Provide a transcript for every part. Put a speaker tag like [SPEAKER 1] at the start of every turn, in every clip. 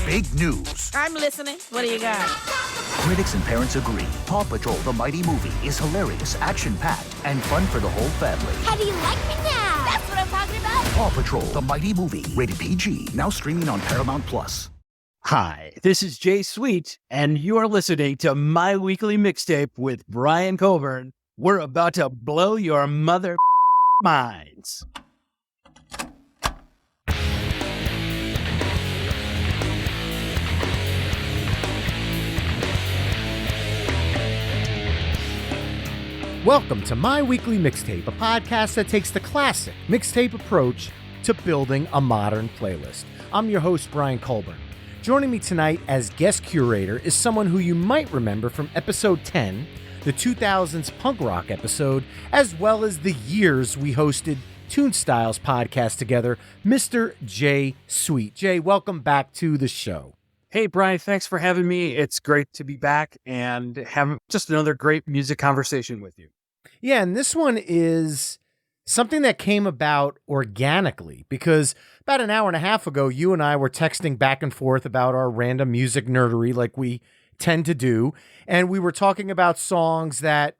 [SPEAKER 1] big news.
[SPEAKER 2] I'm listening. What do you got?
[SPEAKER 1] Critics and parents agree. Paw Patrol, the mighty movie, is hilarious, action-packed, and fun for the whole family.
[SPEAKER 3] How do you like me now? That's what I'm talking about.
[SPEAKER 1] Paw Patrol, the mighty movie, rated PG, now streaming on Paramount+.
[SPEAKER 4] Hi, this is Jay Sweet, and you are listening to My Weekly Mixtape with Brian Colburn. We're about to blow your mother minds.
[SPEAKER 5] Welcome to My Weekly Mixtape, a podcast that takes the classic mixtape approach to building a modern playlist. I'm your host, Brian Colburn. Joining me tonight as guest curator is someone who you might remember from episode 10, the 2000s punk rock episode, as well as the years we hosted Tunestiles Podcast together, Mr. Jay Sweet. Jay, welcome back to the show.
[SPEAKER 4] Hey, Brian, thanks for having me. It's great to be back and have just another great music conversation with you.
[SPEAKER 5] Yeah, and this one is something that came about organically because about an hour and a half ago, you and I were texting back and forth about our random music nerdery like we tend to do. And we were talking about songs that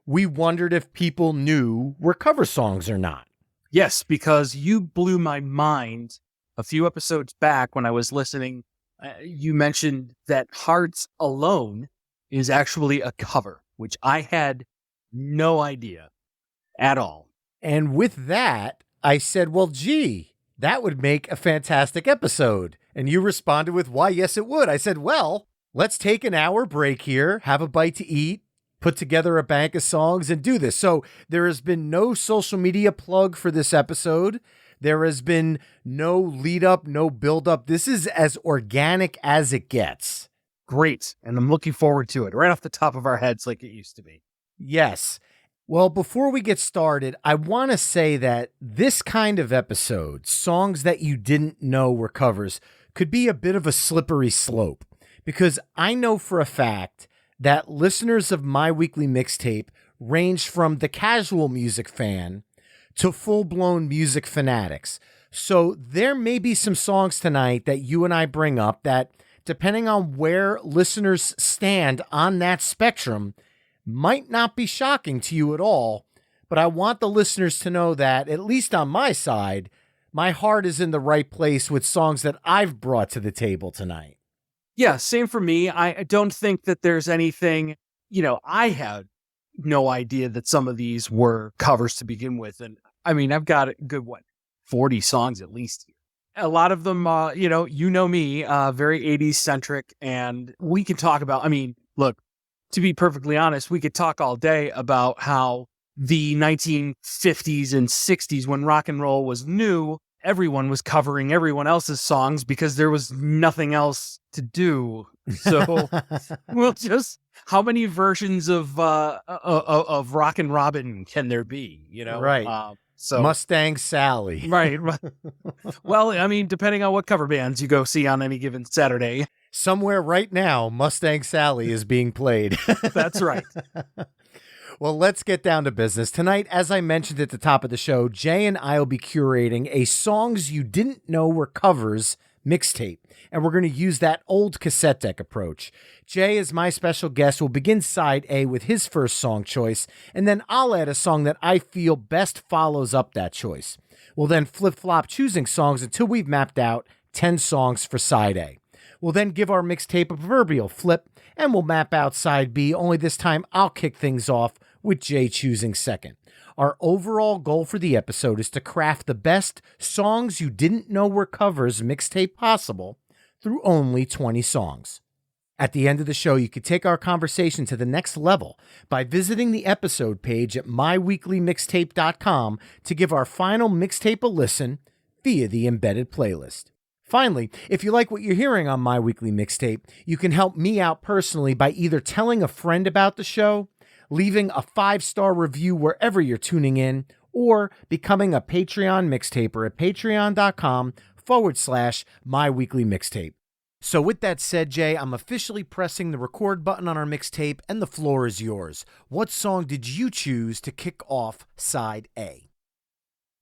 [SPEAKER 5] we wondered if people knew were cover songs or not.
[SPEAKER 4] Yes, because you blew my mind a few episodes back when I was listening. You mentioned that Hearts Alone is actually a cover, which I had no idea at all.
[SPEAKER 5] And with that, I said, well, gee, that would make a fantastic episode. And you responded with, why, yes, it would. I said, well, let's take an hour break here, have a bite to eat, put together a bank of songs, and do this. So there has been no social media plug for this episode. There has been no lead up, no build up. This is as organic as it gets.
[SPEAKER 4] Great. And I'm looking forward to it right off the top of our heads like it used to be.
[SPEAKER 5] Yes. Well, before we get started, I want to say that this kind of episode, songs that you didn't know were covers, could be a bit of a slippery slope because I know for a fact that listeners of My Weekly Mixtape range from the casual music fan to full-blown music fanatics. So there may be some songs tonight that you and I bring up that, depending on where listeners stand on that spectrum, might not be shocking to you at all, but I want the listeners to know that, at least on my side, my heart is in the right place with songs that I've brought to the table tonight.
[SPEAKER 4] Yeah, same for me. I don't think that there's anything, I had no idea that some of these were covers to begin with. And I mean, I've got a good, 40 songs at least here. A lot of them, me, very 80s centric. And we can talk about, look, to be perfectly honest, we could talk all day about how the 1950s and 60s, when rock and roll was new, everyone was covering everyone else's songs because there was nothing else to do. So we'll just, how many versions of Rockin' Robin can there be?
[SPEAKER 5] Right. So Mustang Sally.
[SPEAKER 4] Right. Well, depending on what cover bands you go see on any given Saturday.
[SPEAKER 5] Somewhere right now, Mustang Sally is being played.
[SPEAKER 4] That's right.
[SPEAKER 5] Well, let's get down to business. Tonight, as I mentioned at the top of the show, Jay and I will be curating a Songs You Didn't Know Were Covers mixtape, and we're going to use that old cassette deck approach. Jay, as my special guest, will begin side A with his first song choice, and then I'll add a song that I feel best follows up that choice. We'll then flip-flop choosing songs until we've mapped out 10 songs for side A. We'll then give our mixtape a proverbial flip, and we'll map out side B, only this time I'll kick things off with Jay choosing second. Our overall goal for the episode is to craft the best Songs You Didn't Know Were Covers mixtape possible through only 20 songs. At the end of the show, you could take our conversation to the next level by visiting the episode page at myweeklymixtape.com to give our final mixtape a listen via the embedded playlist. Finally, if you like what you're hearing on My Weekly Mixtape, you can help me out personally by either telling a friend about the show, leaving a 5-star review wherever you're tuning in, or becoming a Patreon mixtaper at patreon.com/myweeklymixtape. So with that said, Jay, I'm officially pressing the record button on our mixtape, and the floor is yours. What song did you choose to kick off side A?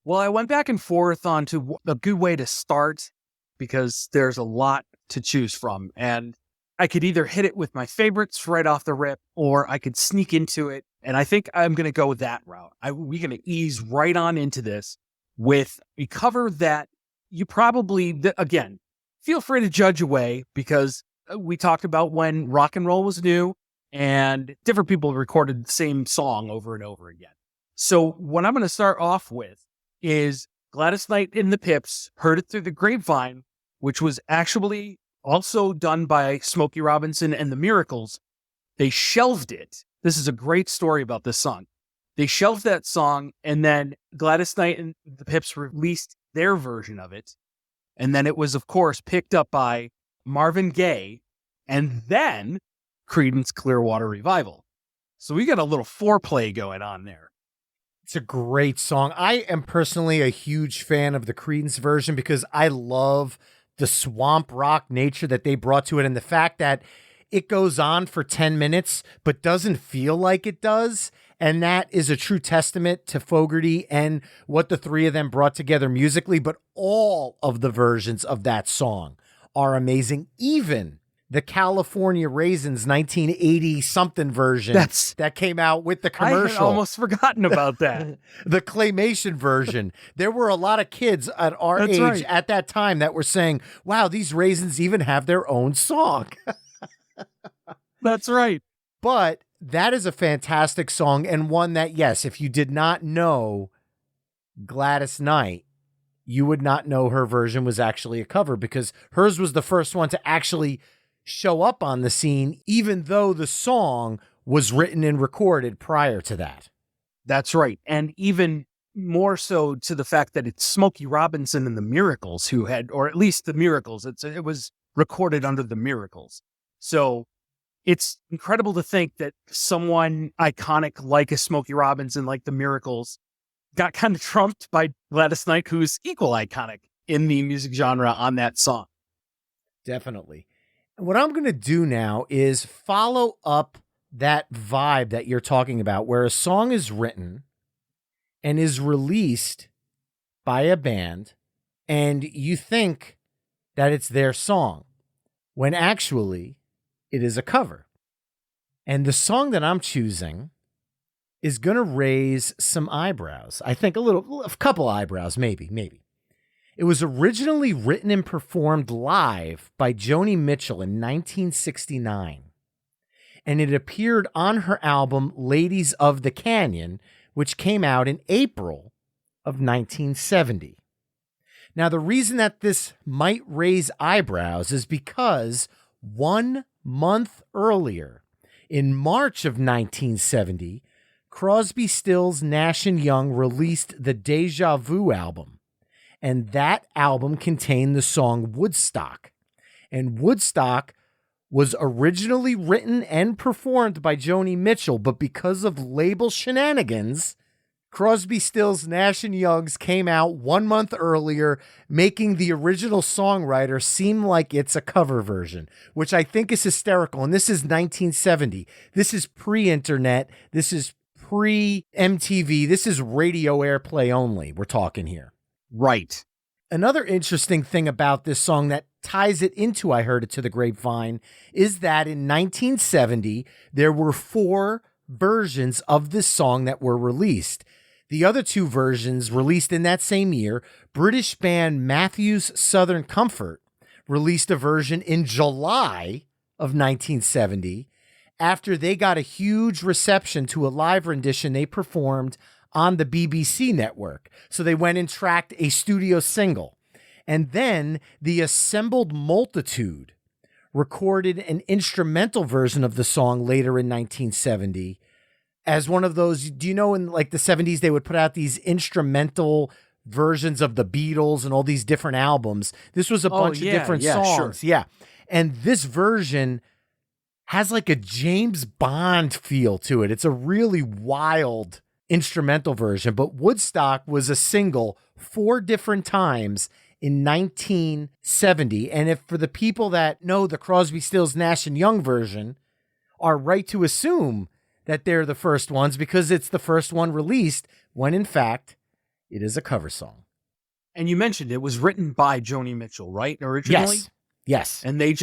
[SPEAKER 4] Well, I went back and forth on to a good way to start because there's a lot to choose from. And I could either hit it with my favorites right off the rip, or I could sneak into it. And I think I'm going to go that route. We're going to ease right on into this with a cover that you probably, again, feel free to judge away, because we talked about when rock and roll was new and different people recorded the same song over and over again. So what I'm going to start off with is Gladys Knight and the Pips, Heard It Through the Grapevine, which was actually also done by Smokey Robinson and the Miracles. They shelved it. This is a great story about this song. They shelved that song, and then Gladys Knight and the Pips released their version of it. And then it was, of course, picked up by Marvin Gaye and then Creedence Clearwater Revival. So we got a little foreplay going on there.
[SPEAKER 5] It's a great song. I am personally a huge fan of the Creedence version because I love the swamp rock nature that they brought to it, and the fact that it goes on for 10 minutes but doesn't feel like it does. And that is a true testament to Fogerty and what the three of them brought together musically. But all of the versions of that song are amazing. Even the California Raisins 1980 something version that came out with the commercial.
[SPEAKER 4] I had almost forgotten about that.
[SPEAKER 5] The claymation version. There were a lot of kids at our age at that time that were saying, wow, these raisins even have their own song.
[SPEAKER 4] That's right.
[SPEAKER 5] But that is a fantastic song, and one that, yes, if you did not know Gladys Knight, you would not know her version was actually a cover, because hers was the first one to actually show up on the scene, even though the song was written and recorded prior to that.
[SPEAKER 4] That's right. And even more so to the fact that it's Smokey Robinson and the Miracles who had, or at least the Miracles, it was recorded under the Miracles. So it's incredible to think that someone iconic like a Smokey Robinson, like the Miracles, got kind of trumped by Gladys Knight, who's equal iconic in the music genre on that song.
[SPEAKER 5] Definitely. What I'm going to do now is follow up that vibe that you're talking about, where a song is written and is released by a band, and you think that it's their song, when actually it is a cover. And the song that I'm choosing is going to raise some eyebrows. I think a couple eyebrows, maybe. It was originally written and performed live by Joni Mitchell in 1969. And it appeared on her album Ladies of the Canyon, which came out in April of 1970. Now, the reason that this might raise eyebrows is because 1 month earlier, in March of 1970, Crosby, Stills, Nash & Young released the Deja Vu album, and that album contained the song Woodstock. And Woodstock was originally written and performed by Joni Mitchell, but because of label shenanigans, Crosby, Stills, Nash & Young's came out 1 month earlier, making the original songwriter seem like it's a cover version, which I think is hysterical. And this is 1970. This is pre-internet. This is pre-MTV. This is radio airplay only. We're talking here.
[SPEAKER 4] Right.
[SPEAKER 5] Another interesting thing about this song that ties it into I Heard It to the Grapevine is that in 1970, there were 4 versions of this song that were released. The other 2 versions released in that same year, British band Matthew's Southern Comfort released a version in July of 1970 after they got a huge reception to a live rendition they performed on the BBC network. So they went and tracked a studio single. And then the Assembled Multitude recorded an instrumental version of the song later in 1970 as one of those, do you know, in like the 70s, they would put out these instrumental versions of the Beatles and all these different albums. This was a bunch of different songs. Sure. Yeah. And this version has like a James Bond feel to it. It's a really wild instrumental version, but Woodstock was a single 4 different times in 1970. And if for the people that know the Crosby, Stills, Nash & Young version are right to assume that they're the first ones because it's the first one released, when in fact it is a cover song.
[SPEAKER 4] And you mentioned it was written by Joni Mitchell, right? Originally?
[SPEAKER 5] Yes.
[SPEAKER 4] And they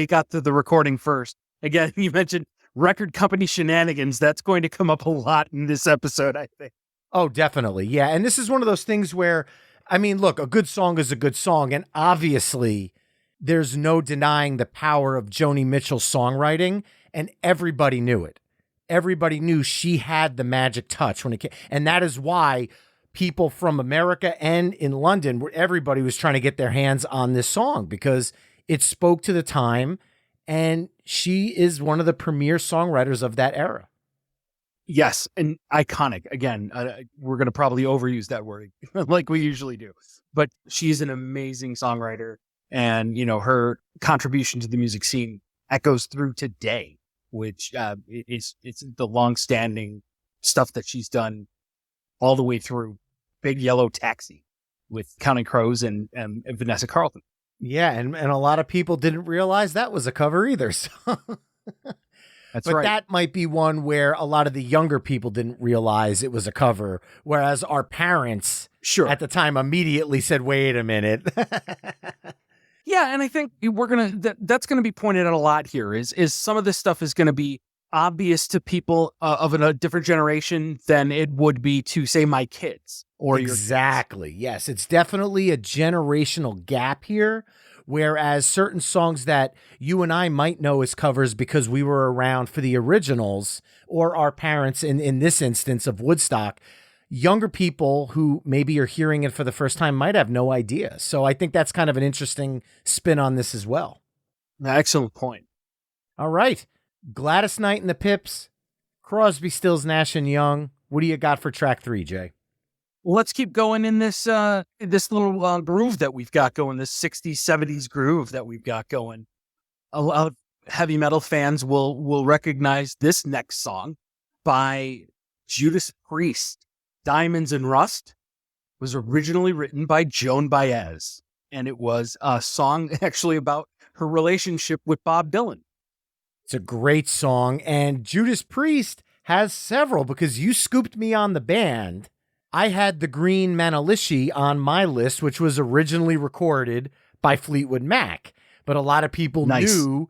[SPEAKER 4] got to the recording first. Again, you mentioned record company shenanigans. That's going to come up a lot in this episode, I think.
[SPEAKER 5] Oh, definitely. Yeah. And this is one of those things where, I mean, look, a good song is a good song. And obviously, there's no denying the power of Joni Mitchell's songwriting. And everybody knew it. Everybody knew she had the magic touch when it came. And that is why people from America and in London, where everybody was trying to get their hands on this song because it spoke to the time. And she is one of the premier songwriters of that era.
[SPEAKER 4] Yes, and iconic. Again, we're going to probably overuse that word like we usually do. But she's an amazing songwriter. And, her contribution to the music scene echoes through today, which it's the longstanding stuff that she's done all the way through Big Yellow Taxi with Counting Crows and Vanessa Carlton.
[SPEAKER 5] Yeah, and a lot of people didn't realize that was a cover either. So.
[SPEAKER 4] That's
[SPEAKER 5] but
[SPEAKER 4] right.
[SPEAKER 5] that might be one where a lot of the younger people didn't realize it was a cover, whereas our parents at the time immediately said, wait a minute.
[SPEAKER 4] Yeah, and I think that's going to be pointed out a lot here is some of this stuff is going to be obvious to people of a different generation than it would be to, say, my kids or
[SPEAKER 5] exactly. Yes, it's definitely a generational gap here. Whereas certain songs that you and I might know as covers because we were around for the originals, or our parents in this instance of Woodstock, younger people who maybe are hearing it for the first time might have no idea. So I think that's kind of an interesting spin on this as well.
[SPEAKER 4] Excellent point.
[SPEAKER 5] All right. Gladys Knight and the Pips, Crosby, Stills, Nash and Young. What do you got for track 3, Jay?
[SPEAKER 4] Let's keep going in this little groove that we've got going, this 60s, 70s groove that we've got going. A lot of heavy metal fans will recognize this next song by Judas Priest. Diamonds and Rust was originally written by Joan Baez, and it was a song actually about her relationship with Bob Dylan.
[SPEAKER 5] It's a great song, and Judas Priest has several because you scooped me on the band. I had the Green Manalishi on my list, which was originally recorded by Fleetwood Mac. But a lot of people knew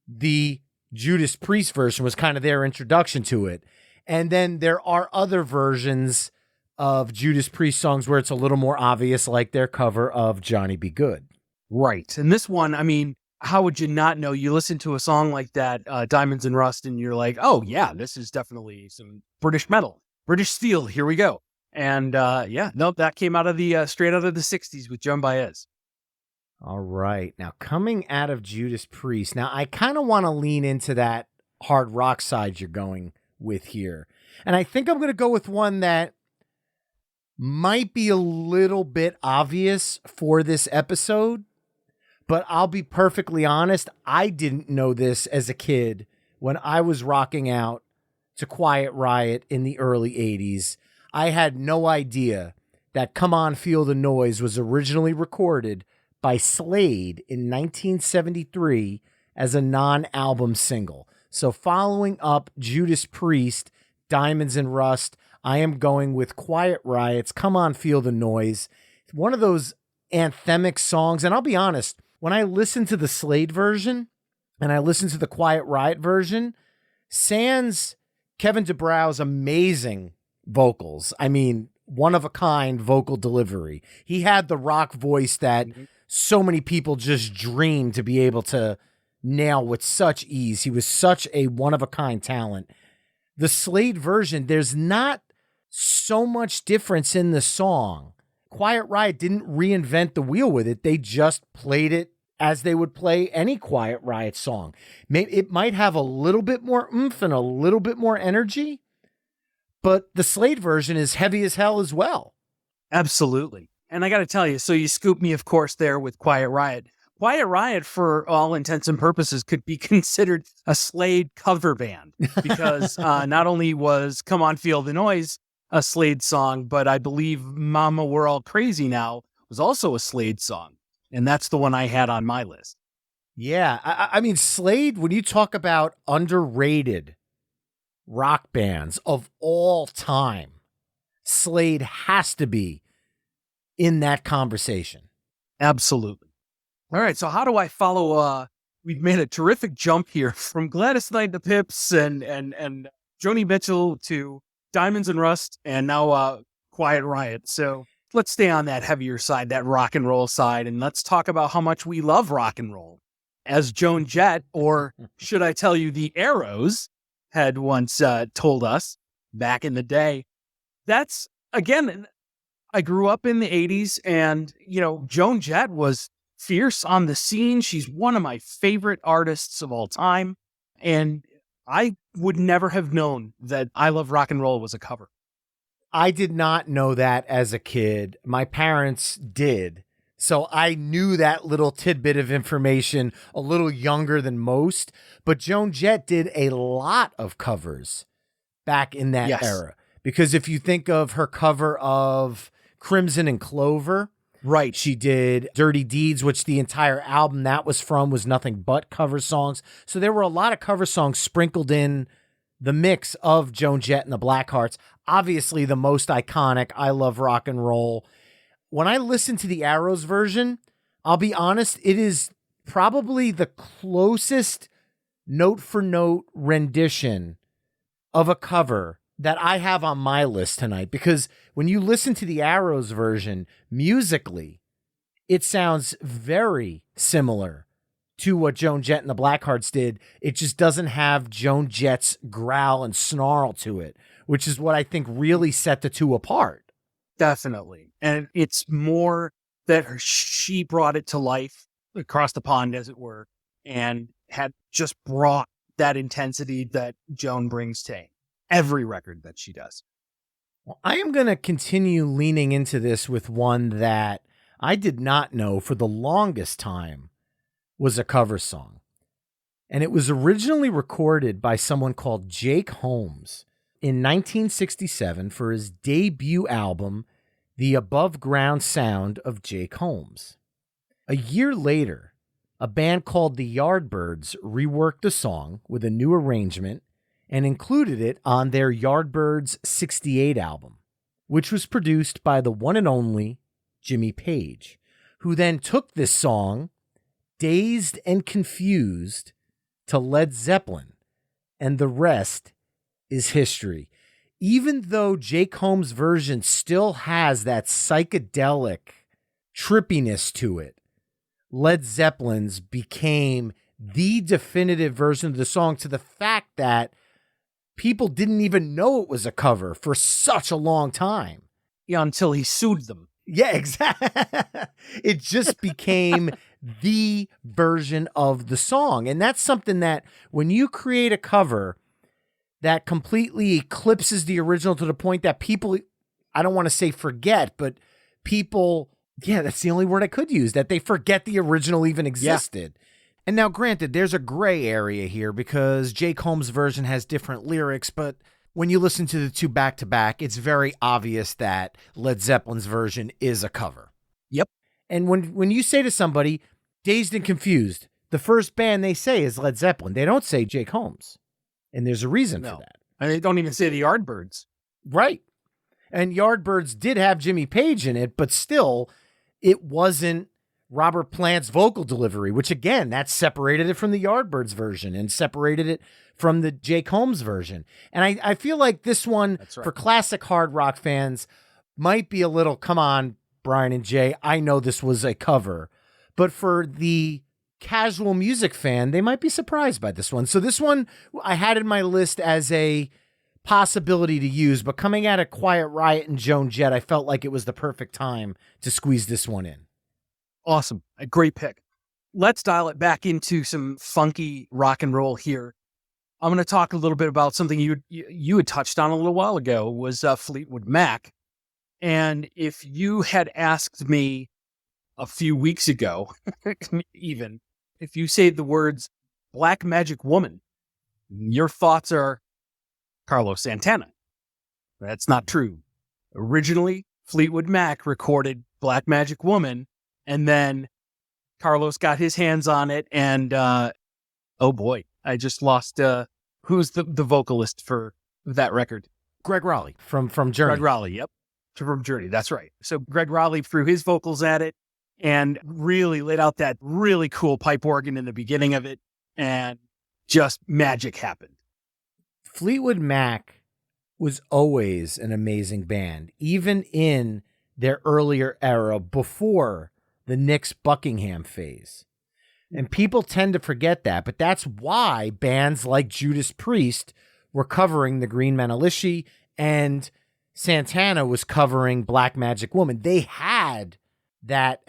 [SPEAKER 5] the Judas Priest version was kind of their introduction to it. And then there are other versions of Judas Priest songs where it's a little more obvious, like their cover of Johnny Be Good.
[SPEAKER 4] Right. And this one, I mean, how would you not know? You listen to a song like that, Diamonds and Rust, and you're like, oh, yeah, this is definitely some British metal, British steel. Here we go. And that came out of the straight out of the 60s with Joan Baez.
[SPEAKER 5] All right. Now, coming out of Judas Priest, now I kind of want to lean into that hard rock side you're going with here. And I think I'm going to go with one that might be a little bit obvious for this episode, but I'll be perfectly honest. I didn't know this as a kid when I was rocking out to Quiet Riot in the early 80s. I had no idea that Come On Feel the Noise was originally recorded by Slade in 1973 as a non-album single. So following up Judas Priest, Diamonds and Rust, I am going with Quiet Riot's Come On Feel the Noise. It's one of those anthemic songs. And I'll be honest, when I listen to the Slade version and I listen to the Quiet Riot version, sans Kevin DuBrow's amazing vocals. I mean, one of a kind vocal delivery. He had the rock voice that so many people just dreamed to be able to nail with such ease. He was such a one of a kind talent. The Slade version, there's not so much difference in the song. Quiet Riot didn't reinvent the wheel with it. They just played it as they would play any Quiet Riot song. Maybe it might have a little bit more oomph and a little bit more energy, but the Slade version is heavy as hell as well.
[SPEAKER 4] Absolutely. And I got to tell you, so you scooped me, of course, there with Quiet Riot. Quiet Riot, for all intents and purposes, could be considered a Slade cover band because not only was Come On Feel the Noise a Slade song, but I believe Mama We're All Crazy Now was also a Slade song. And that's the one I had on my list.
[SPEAKER 5] Yeah. I mean, Slade, when you talk about underrated rock bands of all time, Slade has to be in that conversation.
[SPEAKER 4] Absolutely. All right, so how do I follow? We've made a terrific jump here from Gladys Knight to Pips and Joni Mitchell to Diamonds and Rust, and now Quiet Riot. So let's stay on that heavier side, that rock and roll side, and let's talk about how much we love rock and roll. As Joan Jett, or should I tell you, the Arrows had once told us back in the day. That's, again, I grew up in the 80s, and, Joan Jett was fierce on the scene. She's one of my favorite artists of all time, and I would never have known that I Love Rock and Roll was a cover.
[SPEAKER 5] I did not know that as a kid. My parents did. So I knew that little tidbit of information a little younger than most. But Joan Jett did a lot of covers back in that era. Because if you think of her cover of Crimson and Clover, right, she did Dirty Deeds, which the entire album that was from was nothing but cover songs. So there were a lot of cover songs sprinkled in the mix of Joan Jett and the Blackhearts. Obviously, the most iconic, I Love Rock and Roll. When I listen to the Arrows version, I'll be honest, it is probably the closest note-for-note rendition of a cover that I have on my list tonight. Because when you listen to the Arrows version, musically, it sounds very similar to what Joan Jett and the Blackhearts did. It just doesn't have Joan Jett's growl and snarl to it, which is what I think really set the two apart.
[SPEAKER 4] Definitely. And it's more that she brought it to life across the pond, as it were, and had just brought that intensity that Joan brings to every record that she does.
[SPEAKER 5] Well, I am going to continue leaning into this with one that I did not know for the longest time was a cover song. And it was originally recorded by someone called Jake Holmes in 1967 for his debut album, The Above Ground Sound of Jake Holmes. A year later, a band called the Yardbirds reworked the song with a new arrangement and included it on their Yardbirds 68 album, which was produced by the one and only Jimmy Page, who then took this song, Dazed and Confused, to Led Zeppelin, and the rest is history. Even though Jake Holmes' version still has that psychedelic trippiness to it, Led Zeppelin's became the definitive version of the song, to the fact that people didn't even know it was a cover for such a long time.
[SPEAKER 4] Yeah, until he sued them.
[SPEAKER 5] Yeah, exactly. It just became the version of the song. And that's something that when you create a cover that completely eclipses the original to the point that people, I don't want to say forget, but people, yeah, that's the only word I could use, that they forget the original even existed. Yeah. And now, granted, there's a gray area here because Jake Holmes' version has different lyrics, but when you listen to the two back-to-back, it's very obvious that Led Zeppelin's version is a cover.
[SPEAKER 4] Yep.
[SPEAKER 5] And when you say to somebody, Dazed and Confused, the first band they say is Led Zeppelin. They don't say Jake Holmes. And there's a reason for that.
[SPEAKER 4] And they don't even say the Yardbirds.
[SPEAKER 5] Right. And Yardbirds did have Jimmy Page in it, but still, it wasn't Robert Plant's vocal delivery, which again, that separated it from the Yardbirds version and separated it from the Jake Holmes version. And I feel like this one, for classic hard rock fans, might be a little, come on, Brian and Jay, I know this was a cover. But for the casual music fan, they might be surprised by this one. So this one I had in my list as a possibility to use, but coming out of Quiet Riot and Joan Jett, I felt like it was the perfect time to squeeze this one in.
[SPEAKER 4] Awesome. A great pick. Let's dial it back into some funky rock and roll here. I'm going to talk a little bit about something you had touched on a little while ago, was Fleetwood Mac. And if you had asked me a few weeks ago, even, if you say the words Black Magic Woman, your thoughts are Carlos Santana. That's not true. Originally, Fleetwood Mac recorded Black Magic Woman, and then Carlos got his hands on it, and oh boy, I just lost who's the vocalist for that record?
[SPEAKER 5] Greg Raleigh from Journey.
[SPEAKER 4] Greg Raleigh, yep. From Journey, that's right. So Greg Raleigh threw his vocals at it, and really laid out that really cool pipe organ in the beginning of it, and just magic happened.
[SPEAKER 5] Fleetwood Mac was always an amazing band, even in their earlier era before the Nicks Buckingham phase. And people tend to forget that, but that's why bands like Judas Priest were covering the Green Manalishi and Santana was covering Black Magic Woman. They had that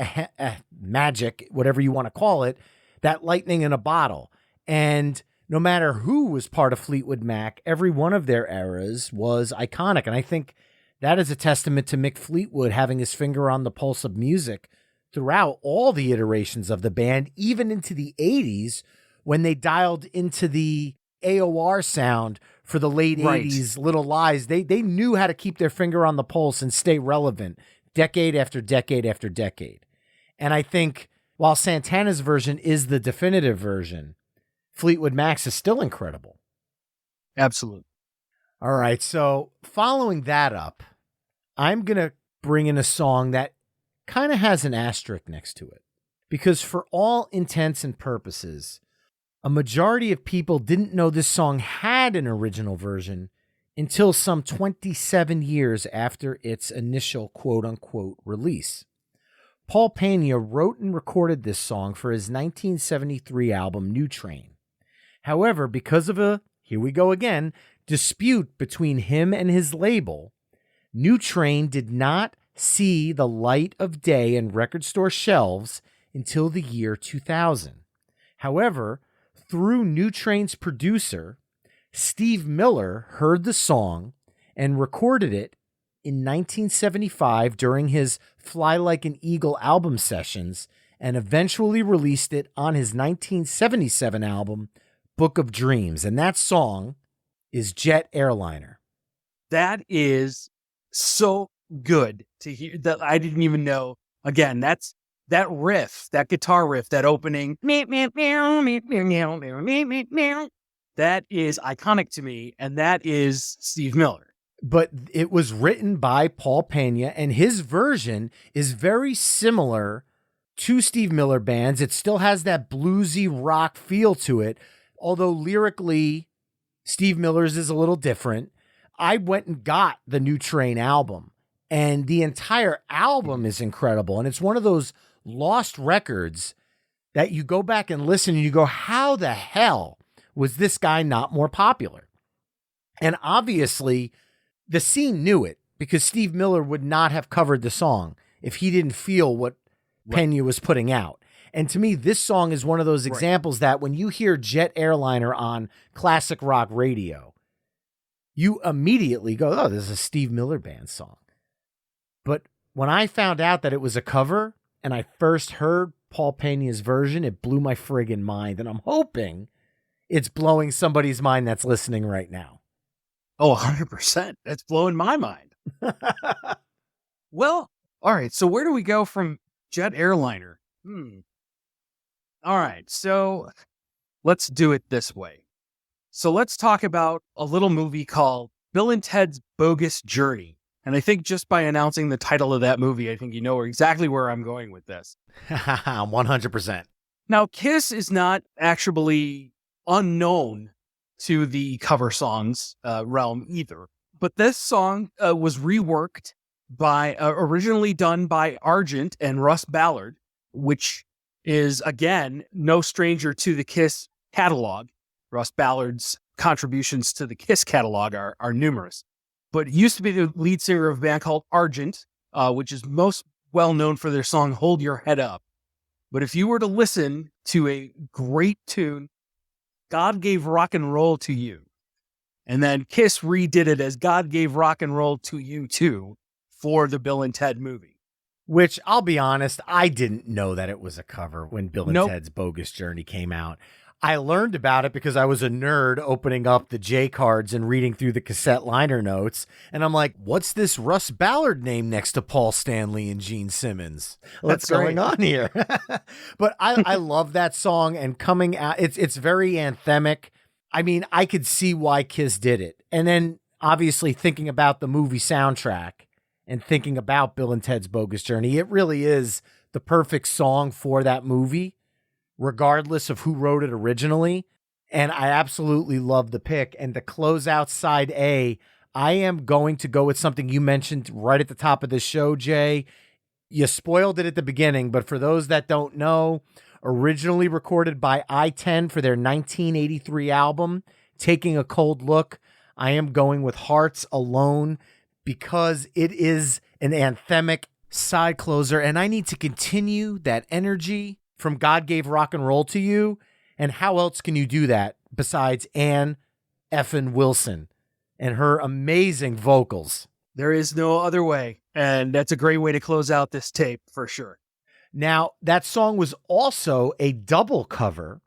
[SPEAKER 5] magic, whatever you want to call it, that lightning in a bottle. And no matter who was part of Fleetwood Mac, every one of their eras was iconic. And I think that is a testament to Mick Fleetwood having his finger on the pulse of music throughout all the iterations of the band, even into the 80s when they dialed into the AOR sound for the late 80s Little Lies. They knew how to keep their finger on the pulse and stay relevant decade after decade after decade. And I think while Santana's version is the definitive version, Fleetwood Mac's is still incredible.
[SPEAKER 4] Absolutely.
[SPEAKER 5] All right, so following that up, I'm going to bring in a song that kind of has an asterisk next to it. Because for all intents and purposes, a majority of people didn't know this song had an original version until some 27 years after its initial quote-unquote release. Paul Pena wrote and recorded this song for his 1973 album New Train. However, because of a, here we go again, dispute between him and his label, New Train did not see the light of day in record store shelves until the year 2000. However, through New Train's producer, Steve Miller heard the song and recorded it in 1975 during his Fly Like an Eagle album sessions and eventually released it on his 1977 album, Book of Dreams. And that song is Jet Airliner.
[SPEAKER 4] That is so good to hear that I didn't even know. Again, that's that riff, that guitar riff, that opening. That is iconic to me, and that is Steve Miller.
[SPEAKER 5] But it was written by Paul Pena, and his version is very similar to Steve Miller Band's. It still has that bluesy rock feel to it, although lyrically, Steve Miller's is a little different. I went and got the New Train album, and the entire album is incredible. And it's one of those lost records that you go back and listen and you go, how the hell was this guy not more popular? And obviously, the scene knew it because Steve Miller would not have covered the song if he didn't feel what Pena was putting out. And to me, this song is one of those examples that when you hear Jet Airliner on classic rock radio, you immediately go, oh, this is a Steve Miller Band song. But when I found out that it was a cover and I first heard Paul Pena's version, it blew my friggin' mind. And I'm hoping it's blowing somebody's mind that's listening right now.
[SPEAKER 4] Oh, 100%. That's blowing my mind. Well, all right. So where do we go from Jet Airliner? All right. So let's do it this way. So let's talk about a little movie called Bill and Ted's Bogus Journey. And I think just by announcing the title of that movie, I think you know exactly where I'm going with this.
[SPEAKER 5] 100%.
[SPEAKER 4] Now, Kiss is not actually unknown to the cover songs realm either. But this song was reworked by, originally done by Argent and Russ Ballard, which is, again, no stranger to the Kiss catalog. Russ Ballard's contributions to the Kiss catalog are numerous. But he used to be the lead singer of a band called Argent, which is most well known for their song Hold Your Head Up. But if you were to listen to a great tune, God Gave Rock and Roll to You, and then Kiss redid it as God Gave Rock and Roll to You Too for the Bill and Ted movie.
[SPEAKER 5] Which, I'll be honest, I didn't know that it was a cover when Bill and Ted's Bogus Journey came out. I learned about it because I was a nerd opening up the J cards and reading through the cassette liner notes. And I'm like, what's this Russ Ballard name next to Paul Stanley and Gene Simmons? What's going on here? But I love that song, and coming out, it's very anthemic. I mean, I could see why Kiss did it. And then obviously thinking about the movie soundtrack and thinking about Bill and Ted's Bogus Journey, it really is the perfect song for that movie, regardless of who wrote it originally. And I absolutely love the pick. And to close out side A, I am going to go with something you mentioned right at the top of the show, Jay. You spoiled it at the beginning, but for those that don't know, originally recorded by I-10 for their 1983 album, Taking a Cold Look, I am going with Hearts Alone because it is an anthemic side closer, and I need to continue that energy from God Gave Rock and Roll to You. And how else can you do that besides Ann effin' Wilson and her amazing vocals?
[SPEAKER 4] There is no other way. And that's a great way to close out this tape for sure.
[SPEAKER 5] Now, that song was also a double cover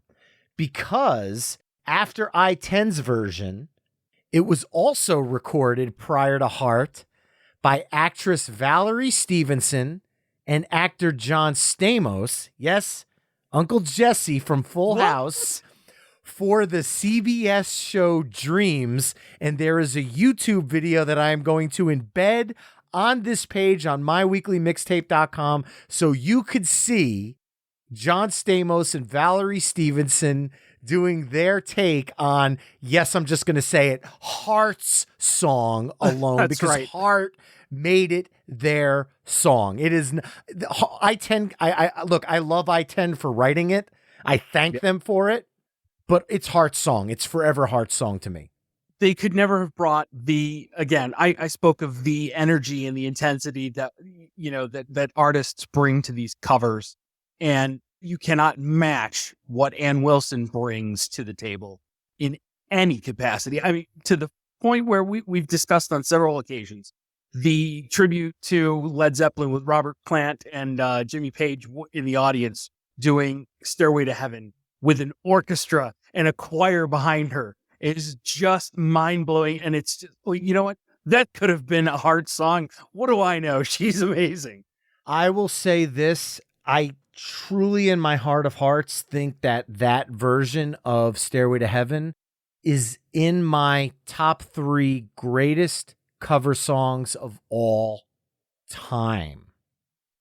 [SPEAKER 5] because after I-10's version, it was also recorded prior to Heart by actress Valerie Stevenson and actor John Stamos. Yes, Uncle Jesse from Full House, for the CBS show Dreams. And there is a YouTube video that I am going to embed on this page on myweeklymixtape.com so you could see John Stamos and Valerie Stevenson doing their take on, yes, I'm just going to say it, Heart's song Alone. because
[SPEAKER 4] right.
[SPEAKER 5] Heart made it their song. It is I-10. Look, I love I-10 for writing it. I thank them for it, but it's Heart's song. It's forever Heart's song to me.
[SPEAKER 4] They could never have brought I spoke of the energy and the intensity that, that artists bring to these covers. And you cannot match what Ann Wilson brings to the table in any capacity. I mean, to the point where we've discussed on several occasions, the tribute to Led Zeppelin with Robert Plant and Jimmy Page in the audience doing Stairway to Heaven with an orchestra and a choir behind her is just mind-blowing. And it's just, you know what? That could have been a Heart song. What do I know? She's amazing.
[SPEAKER 5] I will say this. I truly, in my heart of hearts, think that version of Stairway to Heaven is in my top 3 greatest cover songs of all time.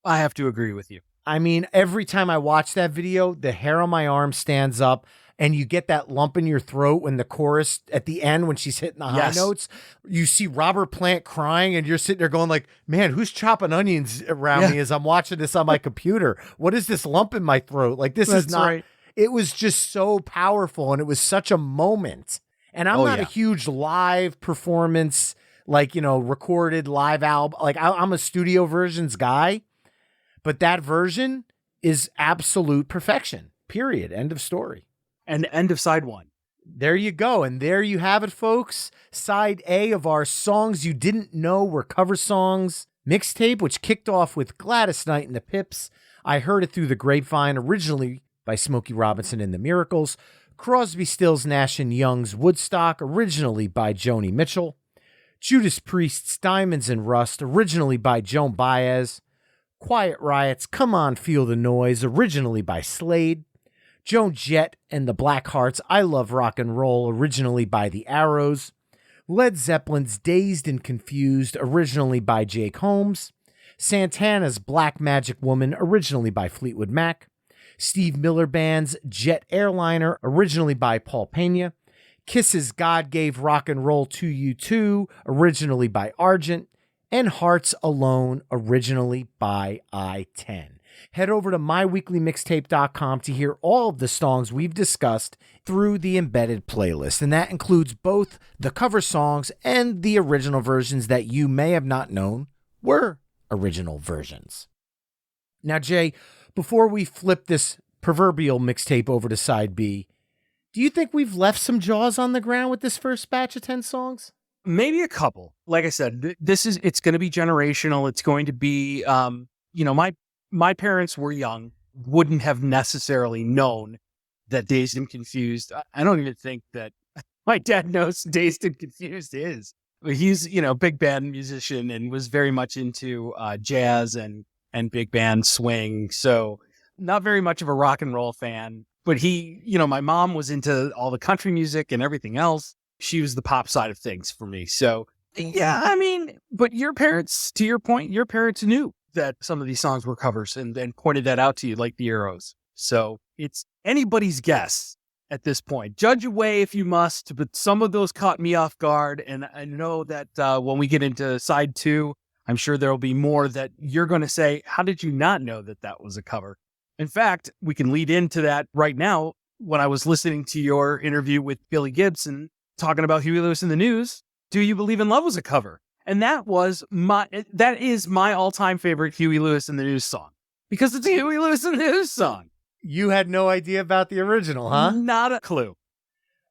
[SPEAKER 4] I have to agree with you.
[SPEAKER 5] I mean, every time I watch that video, the hair on my arm stands up and you get that lump in your throat when the chorus at the end, when she's hitting the high notes, you see Robert Plant crying and you're sitting there going like, man, who's chopping onions around me as I'm watching this on my computer? What is this lump in my throat? Like, this is not, right. It was just so powerful and it was such a moment. And I'm not a huge live performance, like, recorded live album. Like I'm a studio versions guy, but that version is absolute perfection, period. End of story.
[SPEAKER 4] And end of side 1.
[SPEAKER 5] There you go. And there you have it, folks. Side A of our songs you didn't know were cover songs mixtape, which kicked off with Gladys Knight and the Pips. I Heard It Through the Grapevine, originally by Smokey Robinson and the Miracles. Crosby, Stills, Nash & Young's Woodstock, originally by Joni Mitchell. Judas Priest's Diamonds and Rust, originally by Joan Baez. Quiet Riot's Come On Feel the Noise, originally by Slade. Joan Jett and the Blackhearts' I Love Rock and Roll, originally by The Arrows. Led Zeppelin's Dazed and Confused, originally by Jake Holmes. Santana's Black Magic Woman, originally by Fleetwood Mac. Steve Miller Band's Jet Airliner, originally by Paul Pena. Kiss's God Gave Rock and Roll to You Too, originally by Argent. And Hearts Alone, originally by I-10. Head over to myweeklymixtape.com to hear all of the songs we've discussed through the embedded playlist. And that includes both the cover songs and the original versions that you may have not known were original versions. Now, Jay, before we flip this proverbial mixtape over to side B, do you think we've left some jaws on the ground with this first batch of 10 songs?
[SPEAKER 4] Maybe a couple. Like I said, it's going to be generational. It's going to be, my parents were young, wouldn't have necessarily known that Dazed and Confused. I don't even think that my dad knows Dazed and Confused is. But he's, big band musician and was very much into jazz and big band swing. So not very much of a rock and roll fan. But my mom was into all the country music and everything else. She was the pop side of things for me. So, yeah, I mean, but your parents, to your point, your parents knew that some of these songs were covers and pointed that out to you, like the Arrows. So it's anybody's guess at this point. Judge away if you must, but some of those caught me off guard. And I know that when we get into side 2, I'm sure there'll be more that you're going to say, how did you not know that that was a cover? In fact, we can lead into that right now. When I was listening to your interview with Billy Gibson talking about Huey Lewis in the News, Do You Believe in Love was a cover. And that is my all-time favorite Huey Lewis in the News song, because it's a Huey Lewis in the News song.
[SPEAKER 5] You had no idea about the original, huh?
[SPEAKER 4] Not a clue.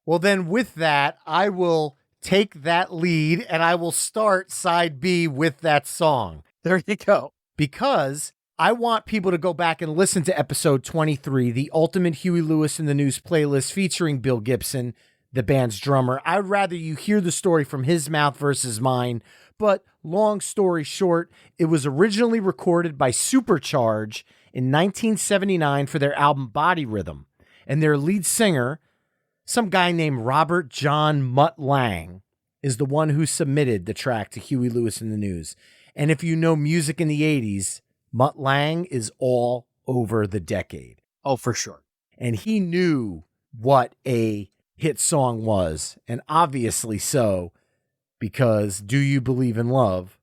[SPEAKER 5] Well, then with that, I will take that lead and I will start side B with that song.
[SPEAKER 4] There you go.
[SPEAKER 5] Because I want people to go back and listen to episode 23, the Ultimate Huey Lewis in the News playlist featuring Bill Gibson, the band's drummer. I'd rather you hear the story from his mouth versus mine. But long story short, it was originally recorded by Supercharge in 1979 for their album Body Rhythm. And their lead singer, some guy named Robert John Mutt Lang, is the one who submitted the track to Huey Lewis in the News. And if you know music in the 80s, Mutt Lang is all over the decade.
[SPEAKER 4] Oh, for sure.
[SPEAKER 5] And he knew what a hit song was, and obviously so, because Do You Believe in Love